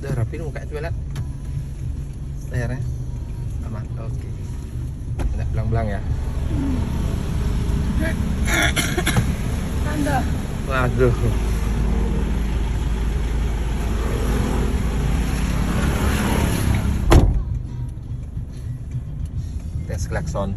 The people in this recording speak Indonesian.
Udah rapin mukanya tuh, lihat. Layarnya aman, oke. Nggak belang-belang ya. Anda. Waduh. Tes klakson.